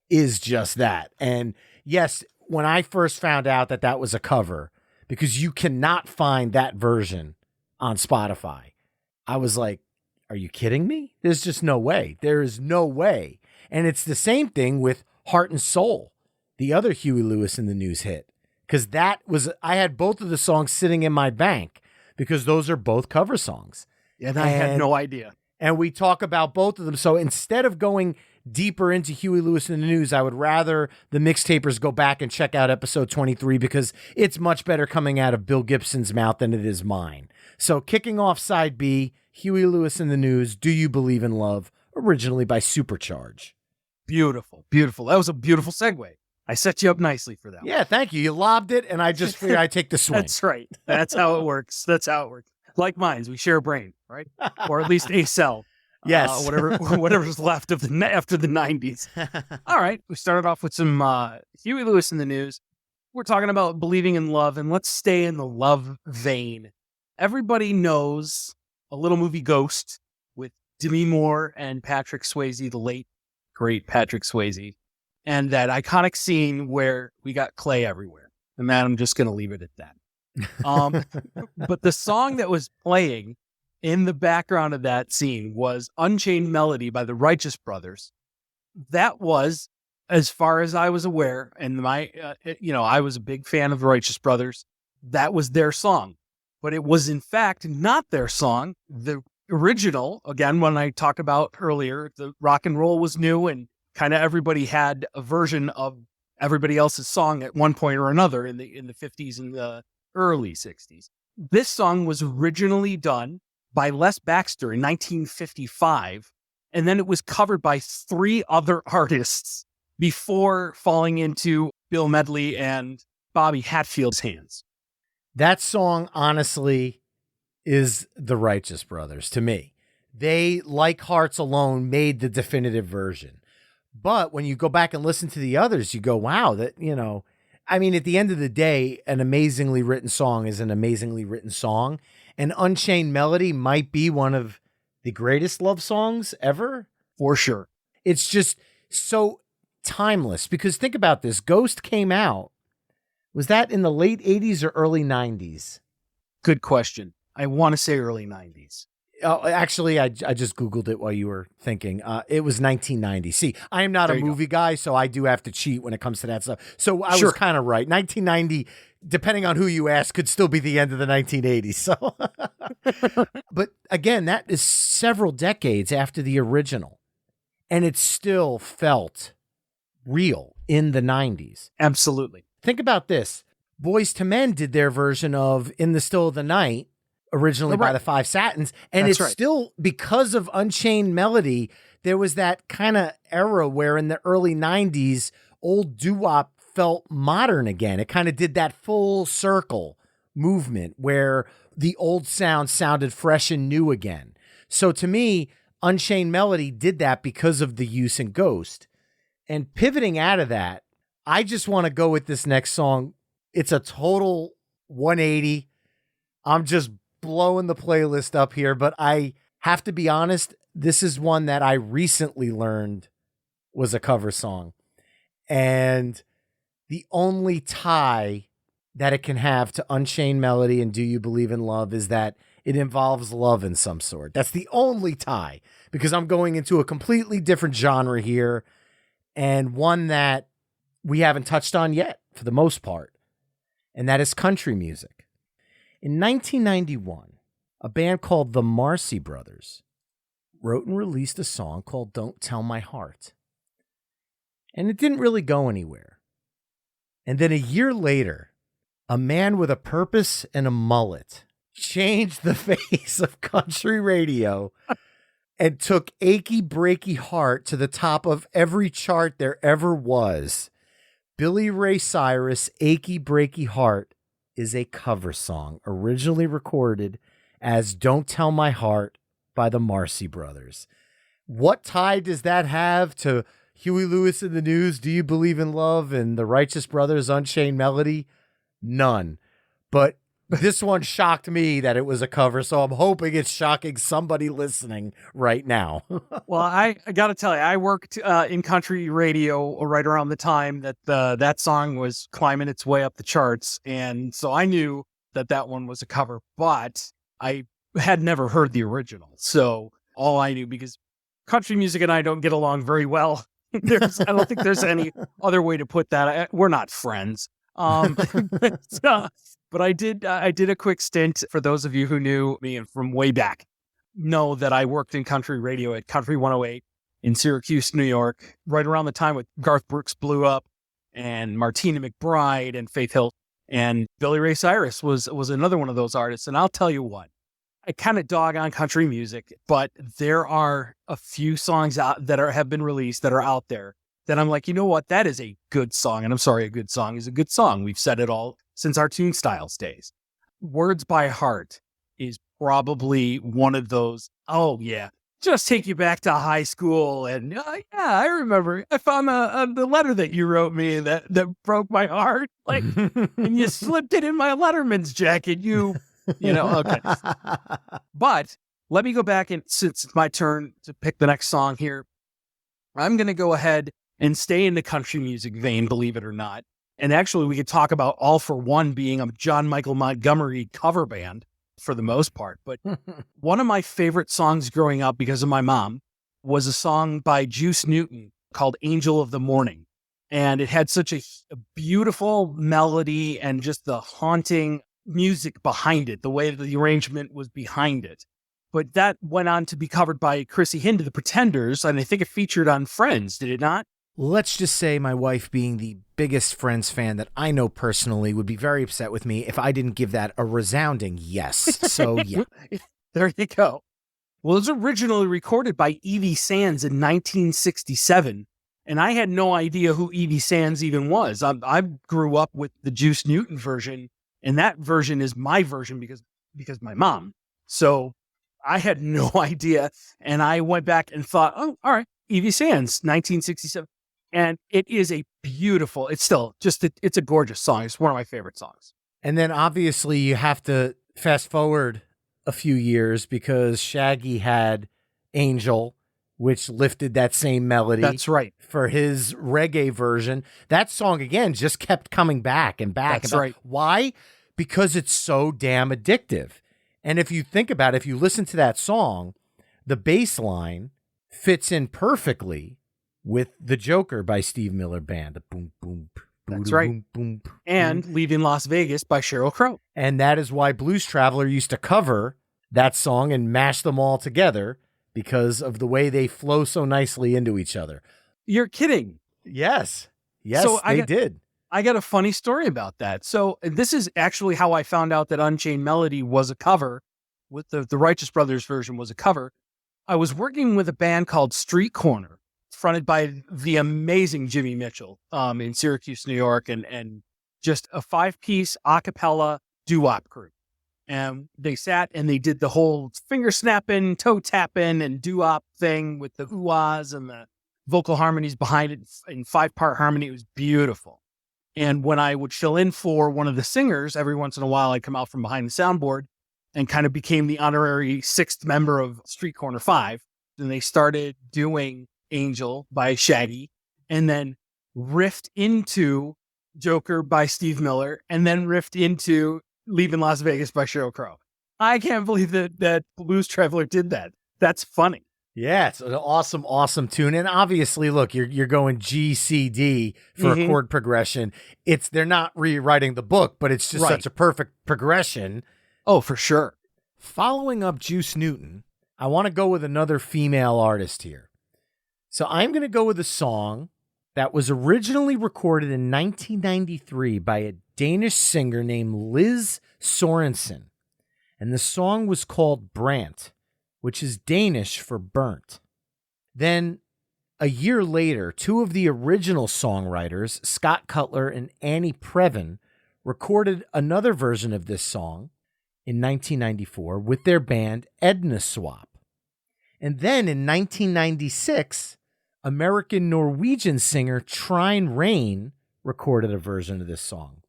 [SPEAKER 5] is just that. And yes, when I first found out that that was a cover, because you cannot find that version on Spotify, I was like, are you kidding me? There's just no way. There is no way. And it's the same thing with Heart and Soul, the other Huey Lewis in the News hit, because I had both of the songs sitting in my bank because those are both cover songs.
[SPEAKER 4] And I had no idea.
[SPEAKER 5] And we talk about both of them. So instead of going deeper into Huey Lewis in the News, I would rather the mixtapers go back and check out episode 23 because it's much better coming out of Bill Gibson's mouth than it is mine. So kicking off side B, Huey Lewis in the News, Do You Believe in Love, originally by Supercharge.
[SPEAKER 4] Beautiful, beautiful. That was a beautiful segue. I set you up nicely for that.
[SPEAKER 5] Yeah, thank you. You lobbed it, and I just figured I'd take the swing.
[SPEAKER 4] That's right. That's how it works. That's how it works. Like minds, we share a brain, right? Or at least a cell.
[SPEAKER 5] Yes.
[SPEAKER 4] Whatever's left of after the 90s. All right. We started off with some Huey Lewis in the News. We're talking about believing in love, and let's stay in the love vein. Everybody knows a little movie Ghost with Demi Moore and Patrick Swayze, the late, great Patrick Swayze, and that iconic scene where we got clay everywhere. And that I'm just going to leave it at that. But the song that was playing in the background of that scene was Unchained Melody by the Righteous Brothers. That was, as far as I was aware, and I was a big fan of the Righteous Brothers. That was their song, but it was in fact not their song. The original, again, when I talked about earlier, the rock and roll was new and kind of everybody had a version of everybody else's song at one point or another in the 50s and the early 60s. This song was originally done by Les Baxter in 1955, and then it was covered by 3 other artists before falling into Bill Medley and Bobby Hatfield's hands.
[SPEAKER 5] That song, honestly, is the Righteous Brothers to me. They, like Hearts Alone, made the definitive version. But when you go back and listen to the others, you go, wow, that, I mean, at the end of the day, an amazingly written song is an amazingly written song. And Unchained Melody might be one of the greatest love songs ever.
[SPEAKER 4] For sure.
[SPEAKER 5] It's just so timeless because think about this. Ghost came out. Was that in the late 80s or early 90s?
[SPEAKER 4] Good question. I want to say early 90s.
[SPEAKER 5] Oh, actually, I just Googled it while you were thinking. It was 1990. See, I am not a movie guy, so I do have to cheat when it comes to that stuff. So I was kind of right. 1990, depending on who you ask, could still be the end of the 1980s. So, but again, that is several decades after the original, and it still felt real in the 90s.
[SPEAKER 4] Absolutely.
[SPEAKER 5] Think about this. Boyz II Men did their version of In the Still of the Night, originally by the Five Satins. And it's still, because of Unchained Melody, there was that kind of era where in the early 90s, old doo-wop felt modern again. It kind of did that full circle movement where the old sound sounded fresh and new again. So to me, Unchained Melody did that because of the use in Ghost. And pivoting out of that, I just want to go with this next song. It's a total 180. I'm just blowing the playlist up here, but I have to be honest, this is one that I recently learned was a cover song. And the only tie that it can have to Unchained Melody and Do You Believe in Love is that it involves love in some sort. That's the only tie, because I'm going into a completely different genre here, and one that we haven't touched on yet for the most part, and that is country music. In 1991, a band called the Marcy Brothers wrote and released a song called Don't Tell My Heart. And it didn't really go anywhere. And then a year later, a man with a purpose and a mullet changed the face of country radio and took Achy Breaky Heart to the top of every chart there ever was. Billy Ray Cyrus' Achy Breaky Heart is a cover song originally recorded as Don't Tell My Heart by the Marcy Brothers. What tie does that have to Huey Lewis and the News, Do You Believe in Love, and the Righteous Brothers' Unchained Melody? None. But this one shocked me that it was a cover, so I'm hoping it's shocking somebody listening right now.
[SPEAKER 4] Well, I got to tell you, I worked in country radio right around the time that that song was climbing its way up the charts. And so I knew that one was a cover, but I had never heard the original. So all I knew, because country music and I don't get along very well. I don't think there's any other way to put that. We're not friends. But I did a quick stint. For those of you who knew me and from way back, know that I worked in country radio at Country 108 in Syracuse, New York, right around the time when Garth Brooks blew up, and Martina McBride and Faith Hill, and Billy Ray Cyrus was another one of those artists. And I'll tell you what, I kind of dog on country music, but there are a few songs out that have been released that are out there that I'm like, you know what? That is a good song. And I'm sorry, a good song is a good song. We've said it all since our Tunestiles days. Words by Heart is probably one of those, oh yeah, just take you back to high school. And yeah, I remember I found the letter that you wrote me that broke my heart. Like, and you slipped it in my Letterman's jacket. You know, okay. But let me go back, and since it's my turn to pick the next song here, I'm going to go ahead and stay in the country music vein, believe it or not. And actually, we could talk about All for One being a John Michael Montgomery cover band for the most part. But one of my favorite songs growing up, because of my mom, was a song by Juice Newton called Angel of the Morning. And it had such a beautiful melody and just the haunting music behind it, the way that the arrangement was behind it. But that went on to be covered by Chrissy Hynde, The Pretenders, and I think it featured on Friends, did it not?
[SPEAKER 5] Let's just say my wife, being the biggest Friends fan that I know personally, would be very upset with me if I didn't give that a resounding yes. So, yeah.
[SPEAKER 4] There you go. Well, it was originally recorded by Evie Sands in 1967, and I had no idea who Evie Sands even was. I grew up with the Juice Newton version, and that version is my version because my mom. So I had no idea, and I went back and thought, oh, all right, Evie Sands, 1967. And it is a beautiful, it's still just, it's a gorgeous song. It's one of my favorite songs.
[SPEAKER 5] And then obviously you have to fast forward a few years because Shaggy had Angel, which lifted that same melody.
[SPEAKER 4] That's right.
[SPEAKER 5] For his reggae version. That song, again, just kept coming back and back.
[SPEAKER 4] That's
[SPEAKER 5] and back.
[SPEAKER 4] right.
[SPEAKER 5] Why? Because it's so damn addictive. And if you think about it, if you listen to that song, the bass line fits in perfectly with The Joker by Steve Miller Band. Boom, boom,
[SPEAKER 4] that's right.
[SPEAKER 5] Boom, boom,
[SPEAKER 4] and Leaving Las Vegas by Sheryl Crow.
[SPEAKER 5] And that is why Blues Traveler used to cover that song and mash them all together because of the way they flow so nicely into each other.
[SPEAKER 4] You're kidding.
[SPEAKER 5] Yes. Yes,
[SPEAKER 4] so
[SPEAKER 5] they did.
[SPEAKER 4] I got a funny story about that. So this is actually how I found out that Unchained Melody was a cover, with the Righteous Brothers version was a cover. I was working with a band called Street Corner, fronted by the amazing Jimmy Mitchell in Syracuse, New York, and just a 5-piece a cappella doo-wop crew. And they sat and they did the whole finger snapping, toe tapping, and doo-wop thing with the ooh-ahs and the vocal harmonies behind it in 5-part harmony. It was beautiful. And when I would fill in for one of the singers, every once in a while, I'd come out from behind the soundboard and kind of became the honorary 6th member of Street Corner 5. And they started doing Angel by Shaggy, and then riffed into Joker by Steve Miller, and then riffed into Leaving Las Vegas by Sheryl Crow. I can't believe that Blues Traveler did that. That's funny.
[SPEAKER 5] Yeah, it's an awesome, awesome tune. And obviously, look, you're going G, C, D for a chord progression. They're not rewriting the book, but it's just such a perfect progression.
[SPEAKER 4] Oh, for sure.
[SPEAKER 5] Following up Juice Newton, I want to go with another female artist here. So I'm going to go with a song that was originally recorded in 1993 by a Danish singer named Liz Sorensen. And the song was called Brant, which is Danish for burnt. Then a year later, 2 of the original songwriters, Scott Cutler and Annie Previn, recorded another version of this song in 1994 with their band Edna Swap. And then in 1996, American-Norwegian singer Trine Rain recorded a version of this song.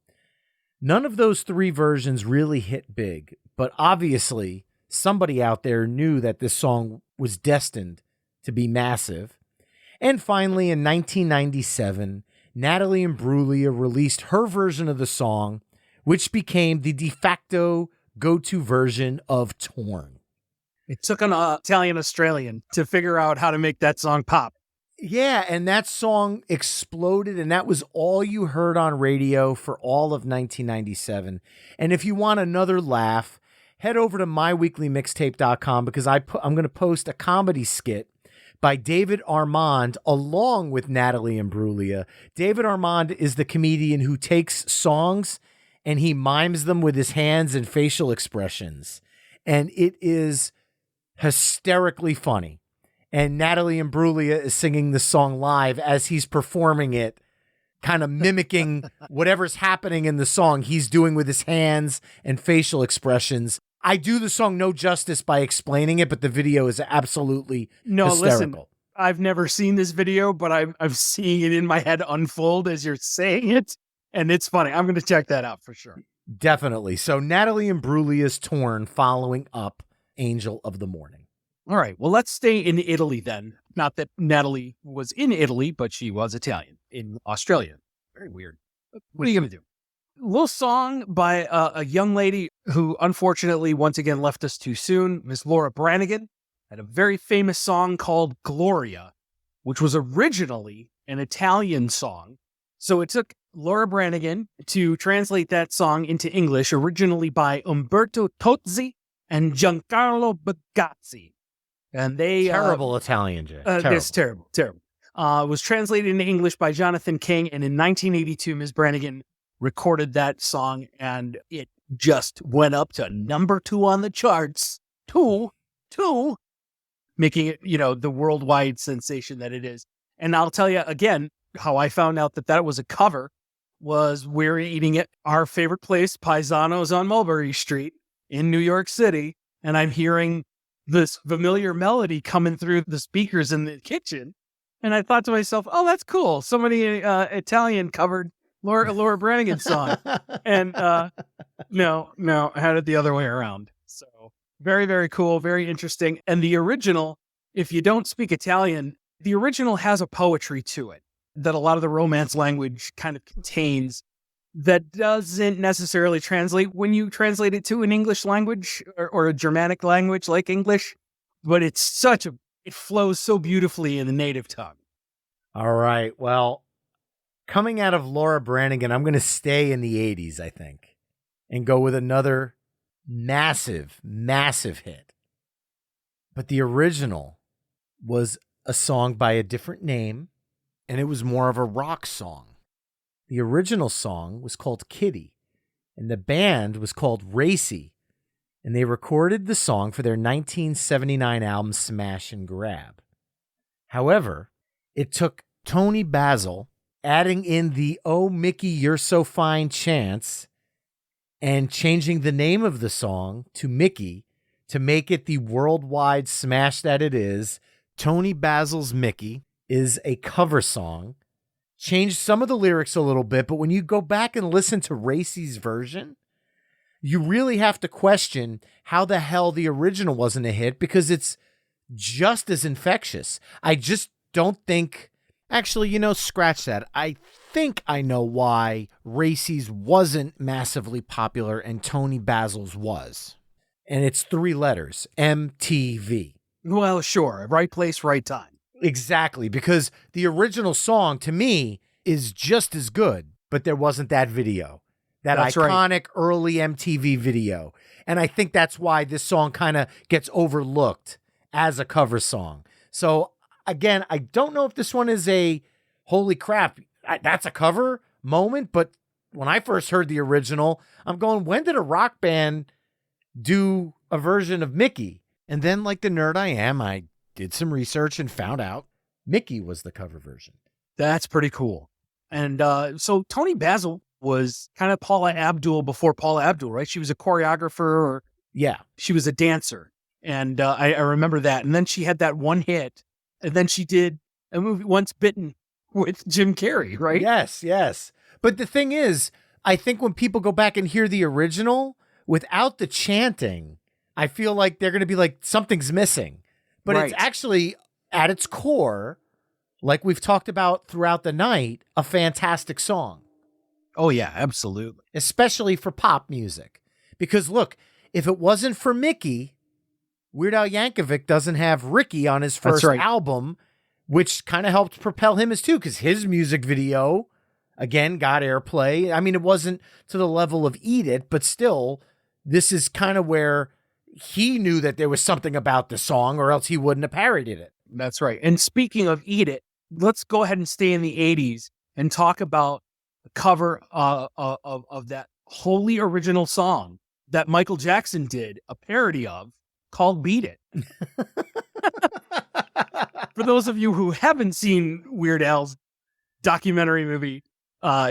[SPEAKER 5] None of those 3 versions really hit big, but obviously somebody out there knew that this song was destined to be massive. And finally, in 1997, Natalie Imbruglia released her version of the song, which became the de facto go-to version of Torn.
[SPEAKER 4] It took an Italian-Australian to figure out how to make that song pop.
[SPEAKER 5] Yeah, and that song exploded, and that was all you heard on radio for all of 1997. And if you want another laugh, head over to myweeklymixtape.com because I'm going to post a comedy skit by David Armand along with Natalie Imbruglia. David Armand is the comedian who takes songs and he mimes them with his hands and facial expressions. And it is hysterically funny. And Natalie Imbruglia is singing the song live as he's performing it, kind of mimicking whatever's happening in the song he's doing with his hands and facial expressions. I do the song no justice by explaining it, but the video is absolutely hysterical.
[SPEAKER 4] Listen, I've never seen this video, but I'm seeing it in my head unfold as you're saying it, and it's funny. I'm going to check that out for sure.
[SPEAKER 5] Definitely. So Natalie Imbriglia's Torn following up Angel of the Morning.
[SPEAKER 4] All right. Well, let's stay in Italy then. Not that Natalie was in Italy, but she was Italian in Australia. Very weird. What are you going to do? A little song by a young lady who unfortunately once again left us too soon. Miss Laura Branigan had a very famous song called Gloria, which was originally an Italian song. So it took Laura Branigan to translate that song into English, originally by Umberto Tozzi and Giancarlo Bagazzi. And they
[SPEAKER 5] terrible Italian, Jay.
[SPEAKER 4] It's terrible. It was translated into English by Jonathan King, and in 1982, Ms. Branigan recorded that song, and it just went up to number 2 on the charts. Two, making it, the worldwide sensation that it is. And I'll tell you again how I found out that was a cover was we're eating at our favorite place, Paisano's on Mulberry Street in New York City, and I'm hearing this familiar melody coming through the speakers in the kitchen. And I thought to myself, oh, that's cool. Somebody Italian covered Laura Branigan's song. And no, I had it the other way around. So very, very cool. Very interesting. And the original, if you don't speak Italian, the original has a poetry to it that a lot of the Romance language kind of contains that doesn't necessarily translate when you translate it to an English language or a Germanic language like English, but it flows so beautifully in the native tongue.
[SPEAKER 5] All right. Well, coming out of Laura Branigan, I'm going to stay in the 80s, I think, and go with another massive, massive hit. But the original was a song by a different name, and it was more of a rock song. The original song was called Kitty, and the band was called Racy, and they recorded the song for their 1979 album Smash and Grab. However, it took Tony Basil adding in the "Oh Mickey, You're So Fine" chants and changing the name of the song to Mickey to make it the worldwide smash that it is. Tony Basil's Mickey. is a cover song. Changed some of the lyrics a little bit, but when you go back and listen to Racy's version, you really have to question how the hell the original wasn't a hit, because it's just as infectious. I just don't think... Actually, scratch that. I think I know why Racy's wasn't massively popular and Tony Basil's was. And it's 3 letters, MTV.
[SPEAKER 4] Well, sure. Right place, right time.
[SPEAKER 5] Exactly, because the original song, to me, is just as good, but there wasn't that video. That's iconic early MTV video. And I think that's why this song kind of gets overlooked as a cover song. So, again, I don't know if this one is a holy crap, that's a cover moment, but when I first heard the original, I'm going, when did a rock band do a version of Mickey? And then, like the nerd I am, I did some research and found out Mickey was the cover version.
[SPEAKER 4] That's pretty cool. And so Tony Basil was kind of Paula Abdul before Paula Abdul, right? She was a choreographer, or she was a dancer. And I remember that. And then she had that one hit. And then she did a movie, Once Bitten, with Jim Carrey, right?
[SPEAKER 5] Yes. But the thing is, I think when people go back and hear the original, without the chanting, I feel like they're going to be like, something's missing. But it's actually, at its core, like we've talked about throughout the night, a fantastic song.
[SPEAKER 4] Oh, yeah, absolutely.
[SPEAKER 5] Especially for pop music. Because look, if it wasn't for Mickey, Weird Al Yankovic doesn't have Ricky on his first album, which kind of helped propel him as too, because his music video, again, got airplay. I mean, it wasn't to the level of Eat It, but still, this is kind of where he knew that there was something about the song, or else he wouldn't have parodied it.
[SPEAKER 4] That's right. And speaking of Eat It, let's go ahead and stay in the 80s and talk about the cover of that wholly original song that Michael Jackson did a parody of, called Beat It. For those of you who haven't seen Weird Al's documentary movie,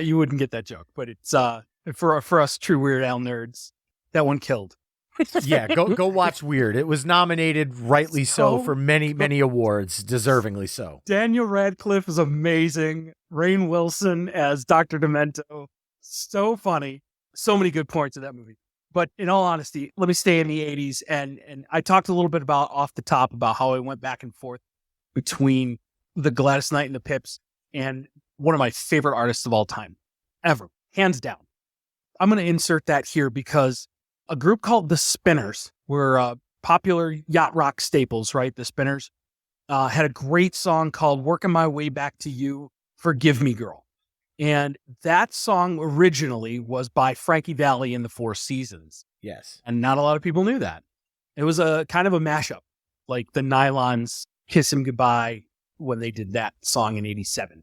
[SPEAKER 4] you wouldn't get that joke, but it's for us true Weird Al nerds, that one killed.
[SPEAKER 5] Yeah, go watch Weird. It was nominated, rightly so, for many awards, deservingly so.
[SPEAKER 4] Daniel Radcliffe is amazing. Rainn Wilson as Dr. Demento, so funny. So many good points in that movie. But in all honesty, let me stay in the 80s. And I talked a little bit about off the top about how I went back and forth between the Gladys Knight and the Pips and one of my favorite artists of all time, ever, hands down. I'm going to insert that here because a group called the Spinners were popular yacht rock staples, right? The Spinners had a great song called Working My Way Back to You, Forgive Me Girl. And that song originally was by Frankie Valli and the Four Seasons.
[SPEAKER 5] Yes.
[SPEAKER 4] And not a lot of people knew that. It was a kind of a mashup, like the Nylons' Kiss Him Goodbye when they did that song in 87.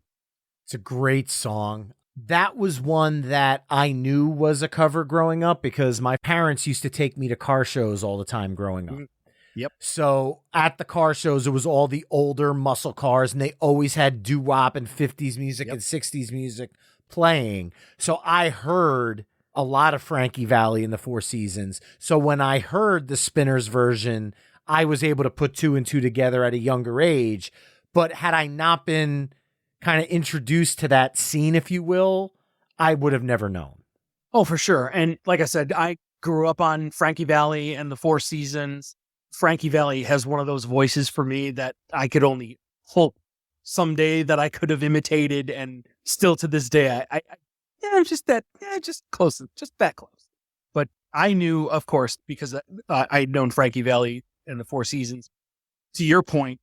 [SPEAKER 5] It's a great song. That was one that I knew was a cover growing up because my parents used to take me to car shows all the time growing up.
[SPEAKER 4] Yep.
[SPEAKER 5] So at the car shows, it was all the older muscle cars, and they always had doo-wop and 50s music and 60s music playing. So I heard a lot of Frankie Valli and the Four Seasons. So when I heard the Spinners version, I was able to put 2 and 2 together at a younger age. But had I not been kind of introduced to that scene, if you will, I would have never known.
[SPEAKER 4] Oh, for sure. And like I said, I grew up on Frankie Valli and the Four Seasons. Frankie Valli has one of those voices for me that I could only hope someday that I could have imitated, and still to this day, I'm just that close. But I knew, of course, because I'd known Frankie Valli and the Four Seasons. To your point,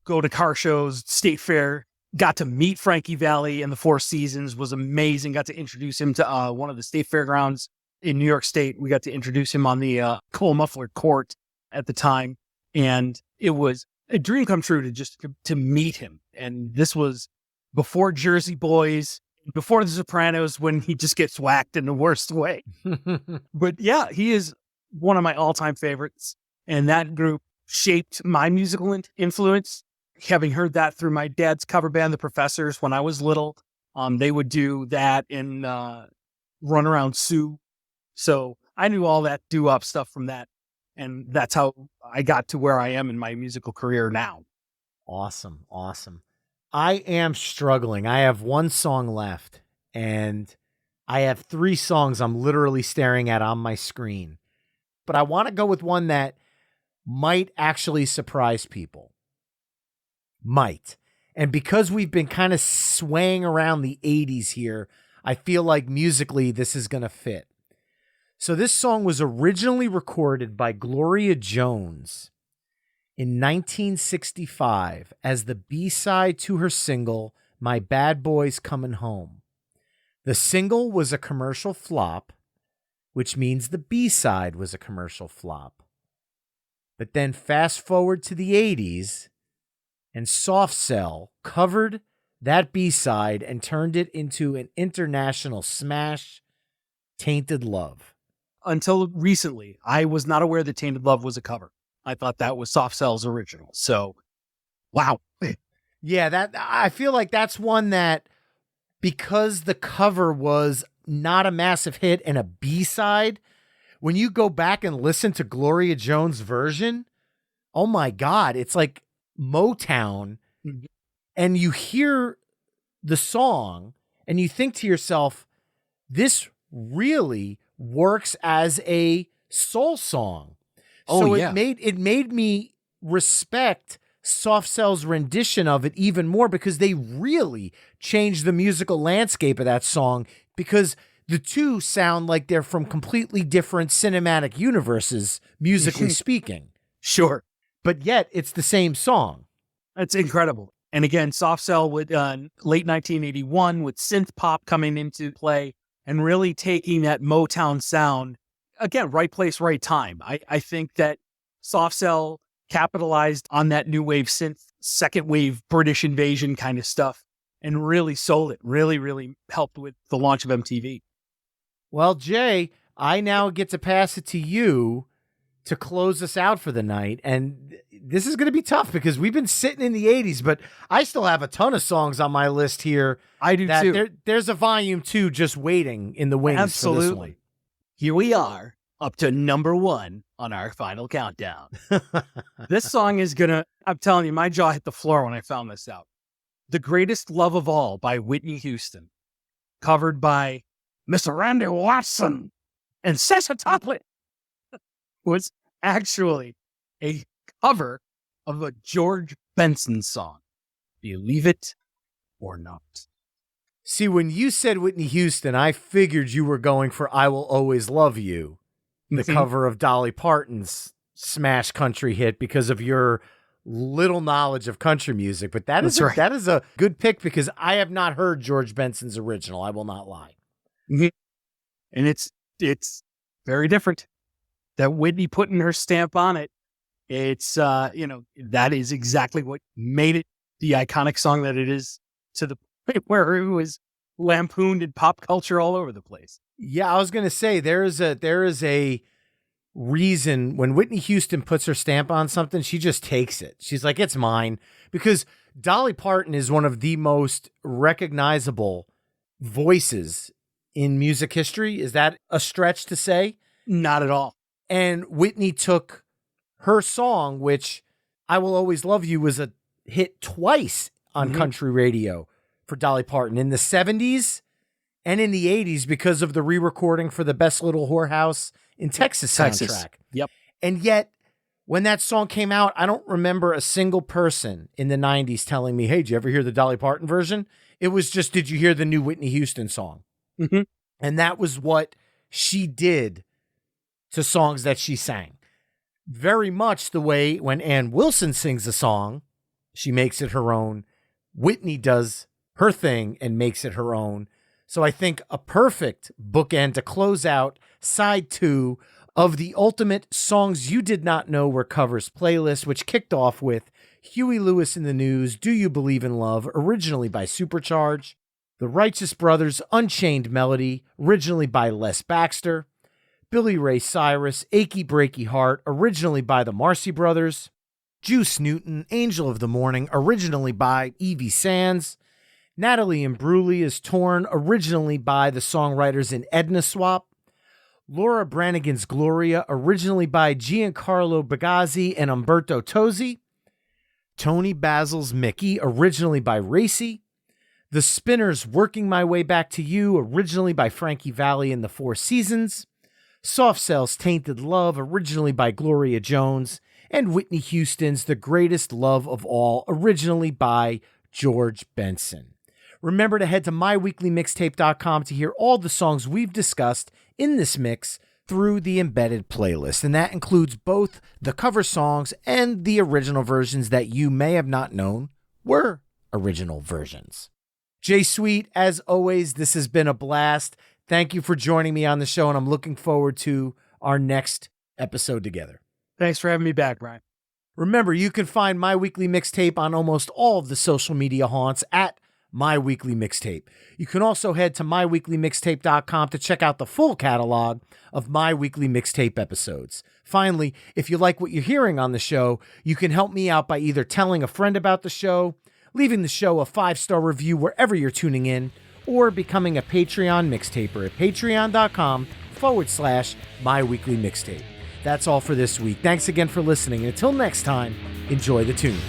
[SPEAKER 4] go to car shows, State Fair, got to meet Frankie Valli and the Four Seasons, was amazing. Got to introduce him to one of the state fairgrounds in New York State. We got to introduce him on the Cole Muffler Court at the time, and it was a dream come true to meet him. And this was before Jersey Boys, before The Sopranos, when he just gets whacked in the worst way. But yeah, he is one of my all-time favorites, and that group shaped my musical influence. Having heard that through my dad's cover band, The Professors, when I was little, they would do that in Run Around Sue. So I knew all that doo-wop stuff from that. And that's how I got to where I am in my musical career now.
[SPEAKER 5] Awesome. I am struggling. I have one song left, and I have 3 songs I'm literally staring at on my screen. But I want to go with one that might actually surprise people. Might. And because we've been kind of swaying around the 80s here, I feel like musically this is going to fit. So this song was originally recorded by Gloria Jones in 1965 as the B-side to her single, My Bad Boy's Coming Home. The single was a commercial flop, which means the B-side was a commercial flop. But then fast forward to the 80s, and Soft Cell covered that B-side and turned it into an international smash, Tainted Love.
[SPEAKER 4] Until recently, I was not aware that Tainted Love was a cover. I thought that was Soft Cell's original. So, wow.
[SPEAKER 5] Yeah, that I feel like that's one that, because the cover was not a massive hit and a B-side, when you go back and listen to Gloria Jones' version, oh my God, it's like Motown.
[SPEAKER 4] Mhm.
[SPEAKER 5] And you hear the song and you think to yourself, this really works as a soul song.
[SPEAKER 4] Oh,
[SPEAKER 5] So
[SPEAKER 4] yeah.
[SPEAKER 5] it made me respect Soft Cell's rendition of it even more, because they really changed the musical landscape of that song, because the two sound like they're from completely different cinematic universes, musically speaking.
[SPEAKER 4] Sure.
[SPEAKER 5] But yet it's the same song.
[SPEAKER 4] That's incredible. And again, Soft Cell with late 1981 with synth pop coming into play and really taking that Motown sound. Again, right place, right time. I think that Soft Cell capitalized on that new wave synth, second wave British invasion kind of stuff and really sold it. Really, really helped with the launch of MTV.
[SPEAKER 5] Well, Jay, I now get to pass it to you to close us out for the night. And this is going to be tough because we've been sitting in the 80s, but I still have a ton of songs on my list here.
[SPEAKER 4] I do too.
[SPEAKER 5] There's a volume 2 just waiting in the wings for this one.
[SPEAKER 4] Here we are, up to number 1 on our final countdown. This song is going to, I'm telling you, my jaw hit the floor when I found this out. The Greatest Love of All by Whitney Houston, covered by Mr. Randy Watson and Sessa Toplin, was actually a cover of a George Benson song. Believe it or not.
[SPEAKER 5] See, when you said Whitney Houston, I figured you were going for I Will Always Love You, the cover of Dolly Parton's smash country hit, because of your little knowledge of country music. But that is a good pick, because I have not heard George Benson's original. I will not lie.
[SPEAKER 4] Mm-hmm. And it's very different. That Whitney putting her stamp on it, it's, that is exactly what made it the iconic song that it is, to the point where it was lampooned in pop culture all over the place. Yeah,
[SPEAKER 5] I was going to say, there is a reason when Whitney Houston puts her stamp on something, she just takes it. She's like, it's mine. Because Dolly Parton is one of the most recognizable voices in music history. Is that a stretch to say?
[SPEAKER 4] Not at all.
[SPEAKER 5] And Whitney took her song, which I Will Always Love You was a hit twice on country radio for Dolly Parton, in the 70s and in the 80s, because of the re-recording for the Best Little Whorehouse in Texas soundtrack.
[SPEAKER 4] Yep.
[SPEAKER 5] And yet, when that song came out, I don't remember a single person in the 90s telling me, hey, did you ever hear the Dolly Parton version? It was just, did you hear the new Whitney Houston song?
[SPEAKER 4] Mm-hmm.
[SPEAKER 5] And that was what she did to songs that she sang. Very much the way when Ann Wilson sings a song, she makes it her own. Whitney does her thing and makes it her own. So I think a perfect bookend to close out side 2 of the ultimate songs you did not know were covers playlist, which kicked off with Huey Lewis in the News, Do You Believe in Love, originally by Supercharge. The Righteous Brothers, Unchained Melody, originally by Les Baxter. Billy Ray Cyrus, Achy Breaky Heart, originally by the Marcy Brothers. Juice Newton, Angel of the Morning, originally by Evie Sands. Natalie Imbruglia is Torn, originally by the songwriters in Edna Swap. Laura Branigan's Gloria, originally by Giancarlo Bagazzi and Umberto Tozzi. Tony Basil's Mickey, originally by Racy. The Spinners' Working My Way Back to You, originally by Frankie Valli and the Four Seasons. Soft Cell's Tainted Love, originally by Gloria Jones. And Whitney Houston's The Greatest Love of All, originally by George Benson. Remember to head to myweeklymixtape.com to hear all the songs we've discussed in this mix through the embedded playlist. And that includes both the cover songs and the original versions that you may have not known were original versions. Jay Sweet, as always, this has been a blast. Thank you for joining me on the show, and I'm looking forward to our next episode together.
[SPEAKER 4] Thanks for having me back, Brian.
[SPEAKER 5] Remember, you can find My Weekly Mixtape on almost all of the social media haunts at My Weekly Mixtape. You can also head to myweeklymixtape.com to check out the full catalog of My Weekly Mixtape episodes. Finally, if you like what you're hearing on the show, you can help me out by either telling a friend about the show, leaving the show a 5-star review wherever you're tuning in, or becoming a Patreon mixtaper at patreon.com/myweeklymixtape. That's all for this week. Thanks again for listening. And until next time, enjoy the tunes.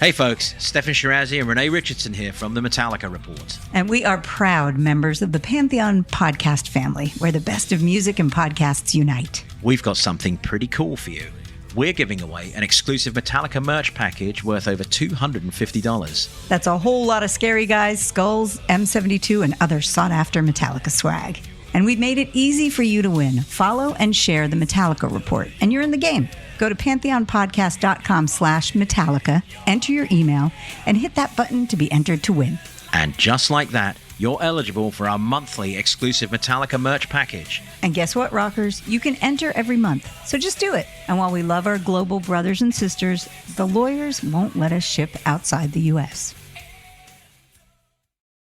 [SPEAKER 2] Hey folks, Stefan Shirazi and Renee Richardson here from the Metallica Report.
[SPEAKER 6] And we are proud members of the Pantheon Podcast family, where the best of music and podcasts unite.
[SPEAKER 2] We've got something pretty cool for you. We're giving away an exclusive Metallica merch package worth over $250.
[SPEAKER 6] That's a whole lot of Scary Guys, Skulls, M72, and other sought-after Metallica swag. And we've made it easy for you to win. Follow and share the Metallica Report, and you're in the game. Go to pantheonpodcast.com/Metallica, enter your email, and hit that button to be entered to win.
[SPEAKER 2] And just like that, you're eligible for our monthly exclusive Metallica merch package.
[SPEAKER 6] And guess what, rockers? You can enter every month, so just do it. And while we love our global brothers and sisters, the lawyers won't let us ship outside the U.S.